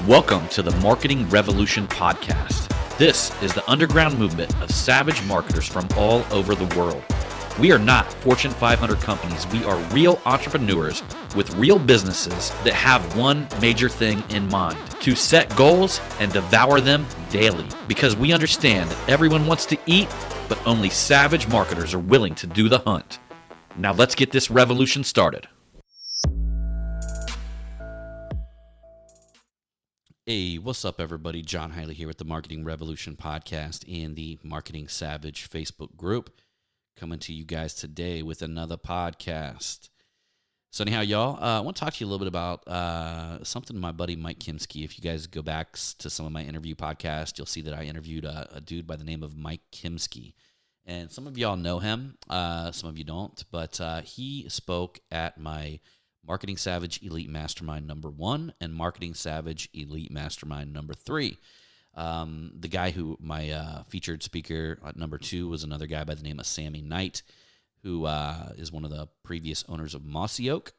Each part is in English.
Welcome to the Marketing Revolution podcast. This is the underground movement of savage marketers from all over the world. We are not Fortune 500 companies. We are real entrepreneurs with real businesses that have one major thing in mind: to set goals and devour them daily. Because we understand that everyone wants to eat, but only savage marketers are willing to do the hunt. Now let's get this revolution started. Hey, what's up, everybody? John Hiley here with the Marketing Revolution podcast and the Marketing Savage Facebook group, coming to you guys today with another podcast. So anyhow, y'all, I want to talk to you a little bit about something my buddy Mike Kimsky. If you guys go back to some of my interview podcasts, you'll see that I interviewed a dude by the name of Mike Kimsky. And some of y'all know him, some of you don't, but he spoke at my Marketing Savage Elite Mastermind number 1 and Marketing Savage Elite Mastermind number 3. The guy who my featured speaker at number 2 was another guy by the name of Sammy Knight, who is one of the previous owners of Mossy Oak.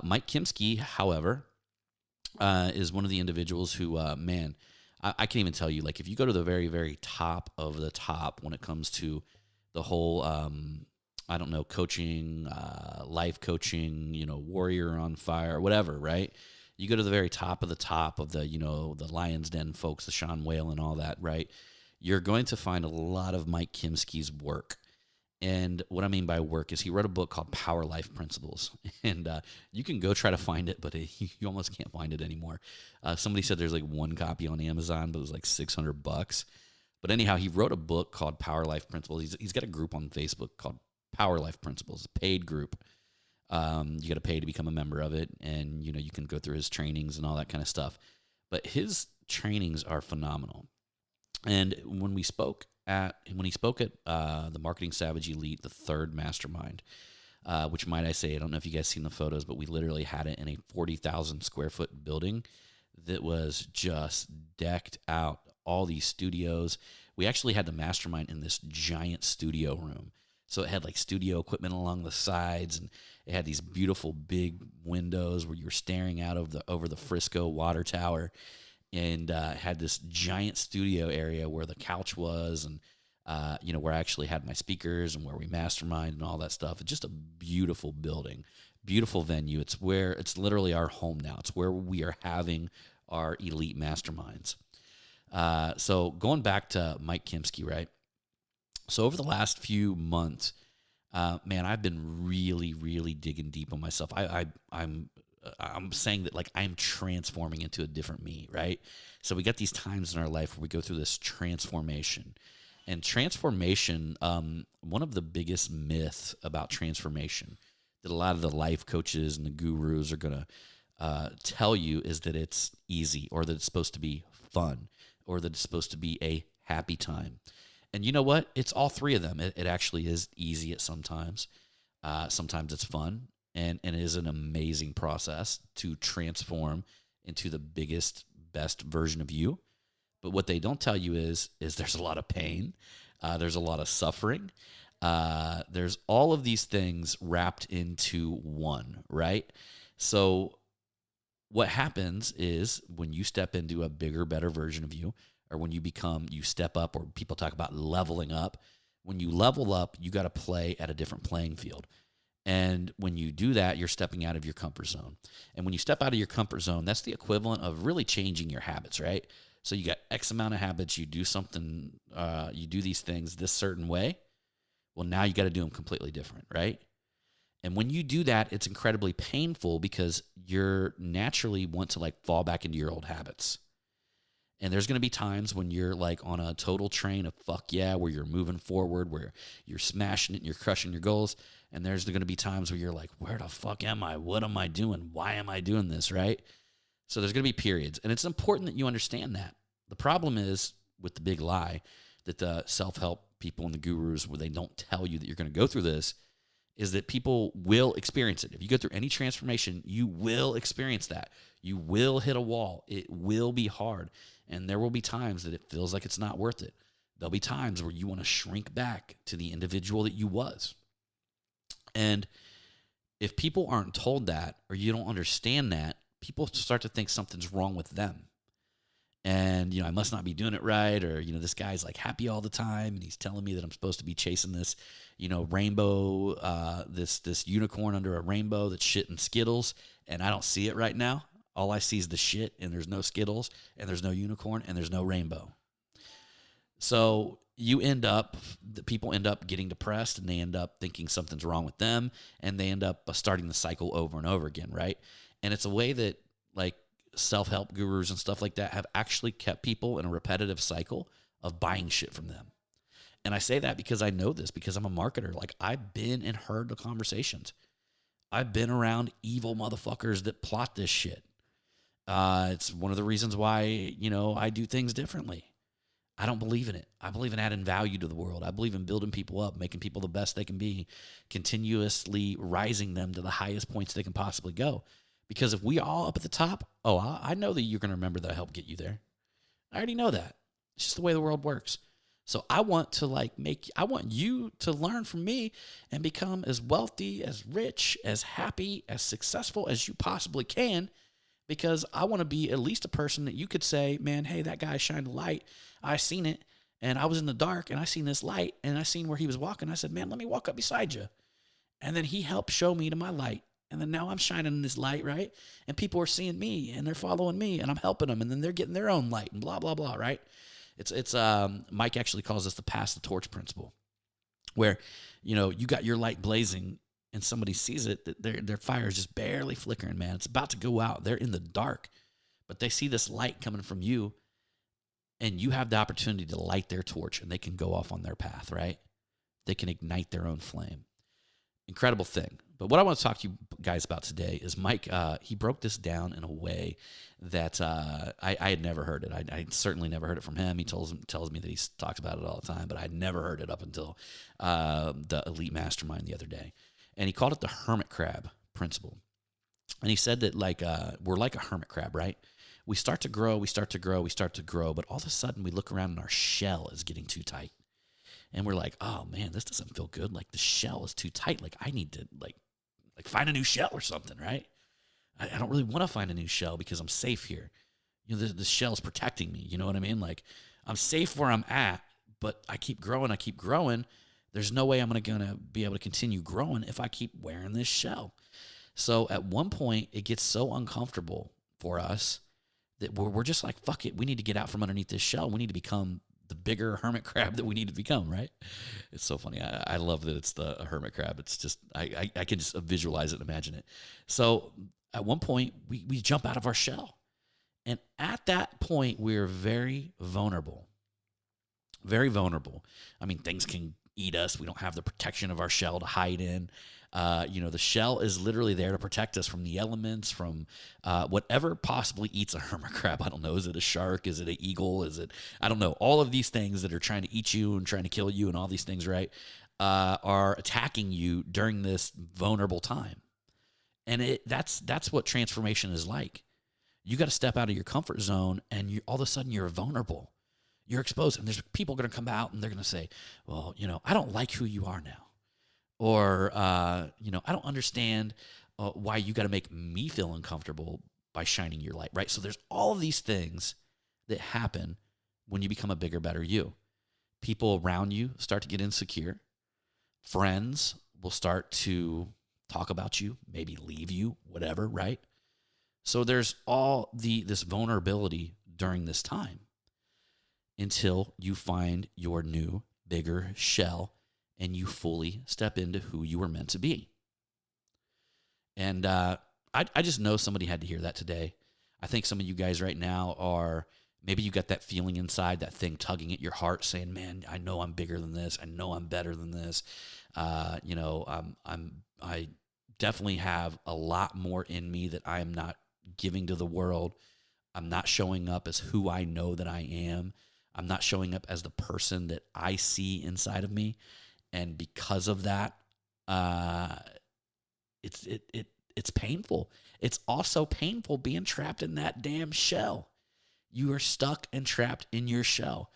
Mike Kimsky, however, is one of the individuals who, I can't even tell you, like, if you go to the very, very top of the top when it comes to the whole coaching, life coaching, warrior on fire, whatever, right? You go to the very top of the, the Lion's Den folks, the Sean Whale and all that, right? You're going to find a lot of Mike Kimsky's work. And what I mean by work is he wrote a book called Power Life Principles. And you can go try to find it, but you almost can't find it anymore. Somebody said there's like one copy on Amazon, but it was like $600. But anyhow, he wrote a book called Power Life Principles. He's got a group on Facebook called Power Life Principles, a paid group. You got to pay to become a member of it, and you can go through his trainings and all that kind of stuff. But his trainings are phenomenal. And when he spoke at the Marketing Savage Elite, the third mastermind, which might I say, I don't know if you guys seen the photos, but we literally had it in a 40,000 square foot building that was just decked out. All these studios. We actually had the mastermind in this giant studio room. So it had like studio equipment along the sides, and it had these beautiful big windows where you were staring out over the Frisco water tower, and had this giant studio area where the couch was, and where I actually had my speakers and where we mastermind and all that stuff. It's just a beautiful building, beautiful venue. It's literally our home now. It's where we are having our elite masterminds. So going back to Mike Kimsky, right? So over the last few months, I've been really, really digging deep on myself. I'm saying that, like, I'm transforming into a different me, right? So we got these times in our life where we go through this transformation. And transformation, one of the biggest myths about transformation that a lot of the life coaches and the gurus are going to tell you is that it's easy, or that it's supposed to be fun, or that it's supposed to be a happy time. And you know what? It's all three of them. It actually is easy at sometimes. Sometimes it's fun, and it is an amazing process to transform into the biggest, best version of you. But what they don't tell you is there's a lot of pain. There's a lot of suffering. There's all of these things wrapped into one, right? So what happens is when you step into a bigger, better version of you, or when you step up, or people talk about leveling up. When you level up, you got to play at a different playing field. And when you do that, you're stepping out of your comfort zone. And when you step out of your comfort zone, that's the equivalent of really changing your habits, right? So you got X amount of habits, you do something, you do these things this certain way. Well, now you got to do them completely different, right? And when you do that, it's incredibly painful because you're naturally want to like fall back into your old habits. And there's going to be times when you're like on a total train of fuck yeah, where you're moving forward, where you're smashing it and you're crushing your goals. And there's going to be times where you're like, where the fuck am I? What am I doing? Why am I doing this, right? So there's going to be periods. And it's important that you understand that. The problem is with the big lie that the self-help people and the gurus, where they don't tell you that you're going to go through this, is that people will experience it. If you go through any transformation, you will experience that. You will hit a wall. It will be hard. And there will be times that it feels like it's not worth it. There'll be times where you want to shrink back to the individual that you was. And if people aren't told that, or you don't understand that, people start to think something's wrong with them. And, I must not be doing it right. Or, this guy's like happy all the time. And he's telling me that I'm supposed to be chasing this, rainbow, this unicorn under a rainbow that's shitting Skittles. And I don't see it right now. All I see is the shit, and there's no Skittles, and there's no unicorn, and there's no rainbow. So people end up getting depressed, and they end up thinking something's wrong with them, and they end up starting the cycle over and over again, right? And it's a way that, like, self-help gurus and stuff like that have actually kept people in a repetitive cycle of buying shit from them. And I say that because I know this, because I'm a marketer. Like, I've been and heard the conversations. I've been around evil motherfuckers that plot this shit. It's one of the reasons why, I do things differently. I don't believe in it. I believe in adding value to the world. I believe in building people up, making people the best they can be, continuously rising them to the highest points they can possibly go. Because if we all up at the top, I know that you're going to remember that I helped get you there. I already know that. It's just the way the world works. So I want you to learn from me and become as wealthy, as rich, as happy, as successful as you possibly can, because I want to be at least a person that you could say, man, hey, that guy shined a light. I seen it, and I was in the dark, and I seen this light, and I seen where he was walking. I said, man, let me walk up beside you. And then he helped show me to my light. And then now I'm shining in this light, right? And people are seeing me, and they're following me, and I'm helping them, and then they're getting their own light, and blah, blah, blah, right? It's Mike actually calls this the pass the torch principle, where, you got your light blazing, and somebody sees it, that their fire is just barely flickering, man. It's about to go out. They're in the dark, but they see this light coming from you, and you have the opportunity to light their torch, and they can go off on their path, right? They can ignite their own flame. Incredible thing. But what I want to talk to you guys about today is Mike. He broke this down in a way that I had never heard it. I certainly never heard it from him. He tells me that he talks about it all the time, but I'd never heard it up until the Elite Mastermind the other day. And he called it the Hermit Crab principle. And he said that, like, we're like a hermit crab, right? We start to grow, but all of a sudden we look around and our shell is getting too tight. And we're like, oh, man, this doesn't feel good. Like, the shell is too tight. Like, I need to, like find a new shell or something, right? I don't really want to find a new shell because I'm safe here. The shell's protecting me. You know what I mean? Like, I'm safe where I'm at, but I keep growing. There's no way I'm going to be able to continue growing if I keep wearing this shell. So at one point, it gets so uncomfortable for us that we're just like, fuck it. We need to get out from underneath this shell. We need to become the bigger hermit crab that we need to become, right? It's so funny. I love that it's the hermit crab. It's just, I can just visualize it and imagine it. So at one point, we jump out of our shell. And at that point, we're very vulnerable. Very vulnerable. I mean, things can eat us. We don't have the protection of our shell to hide in. The shell is literally there to protect us from the elements, from whatever possibly eats a hermit crab. I don't know. Is it a shark? Is it an eagle? I don't know. All of these things that are trying to eat you and trying to kill you and all these things, right, are attacking you during this vulnerable time. And that's what transformation is like. You got to step out of your comfort zone, and all of a sudden you're vulnerable. You're exposed, and there's people going to come out, and they're going to say, well, I don't like who you are now. Or, I don't understand why you got to make me feel uncomfortable by shining your light, right? So there's all of these things that happen when you become a bigger, better you. People around you start to get insecure. Friends will start to talk about you, maybe leave you, whatever, right? So there's all this vulnerability during this time until you find your new, bigger shell and you fully step into who you were meant to be. And I just know somebody had to hear that today. I think some of you guys right now are, maybe you got that feeling inside, that thing tugging at your heart saying, man, I know I'm bigger than this. I know I'm better than this. I definitely have a lot more in me that I am not giving to the world. I'm not showing up as who I know that I am. I'm not showing up as the person that I see inside of me. And because of that, it's painful. It's also painful being trapped in that damn shell. You are stuck and trapped in your shell.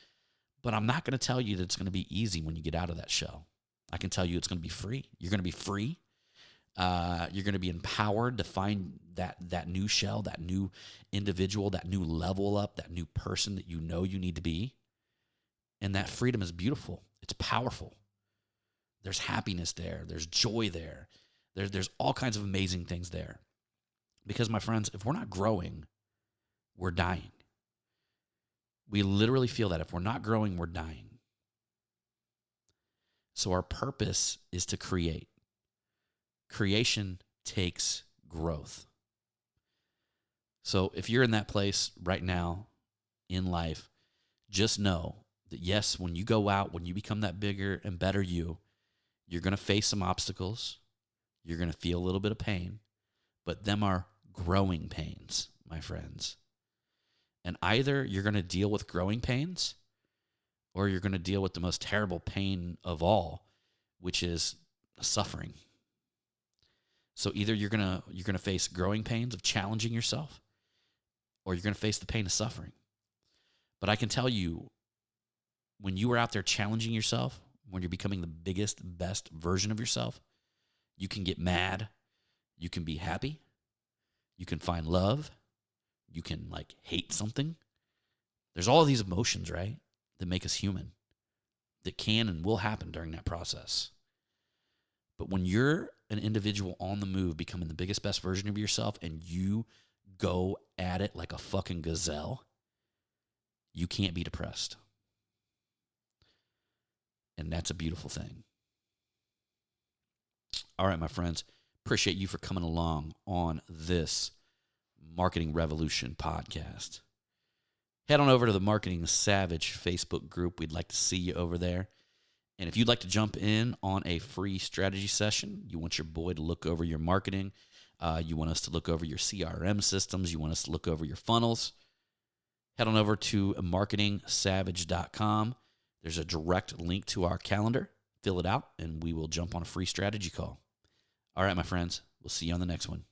But I'm not going to tell you that it's going to be easy when you get out of that shell. I can tell you it's going to be free. You're going to be free. You're going to be empowered to find that new shell, that new individual, that new level up, that new person that you know you need to be. And that freedom is beautiful. It's powerful. There's happiness there. There's joy there. There's all kinds of amazing things there. Because, my friends, if we're not growing, we're dying. We literally feel that if we're not growing, we're dying. So our purpose is to create. Creation takes growth. So if you're in that place right now in life, just know that yes, when you go out, when you become that bigger and better you're going to face some obstacles. You're going to feel a little bit of pain, but them are growing pains, my friends. And either you're going to deal with growing pains or you're going to deal with the most terrible pain of all, which is suffering. So either you're going to face growing pains of challenging yourself or you're going to face the pain of suffering. But I can tell you, when you are out there challenging yourself, when you're becoming the biggest, best version of yourself, you can get mad, you can be happy, you can find love, you can hate something. There's all of these emotions, right, that make us human, that can and will happen during that process. But when you're an individual on the move, becoming the biggest, best version of yourself, and you go at it like a fucking gazelle, you can't be depressed. And that's a beautiful thing. All right, my friends, appreciate you for coming along on this Marketing Revolution podcast. Head on over to the Marketing Savage Facebook group. We'd like to see you over there. And if you'd like to jump in on a free strategy session, you want your boy to look over your marketing, you want us to look over your CRM systems, you want us to look over your funnels, head on over to marketingsavage.com. There's a direct link to our calendar. Fill it out, and we will jump on a free strategy call. All right, my friends, we'll see you on the next one.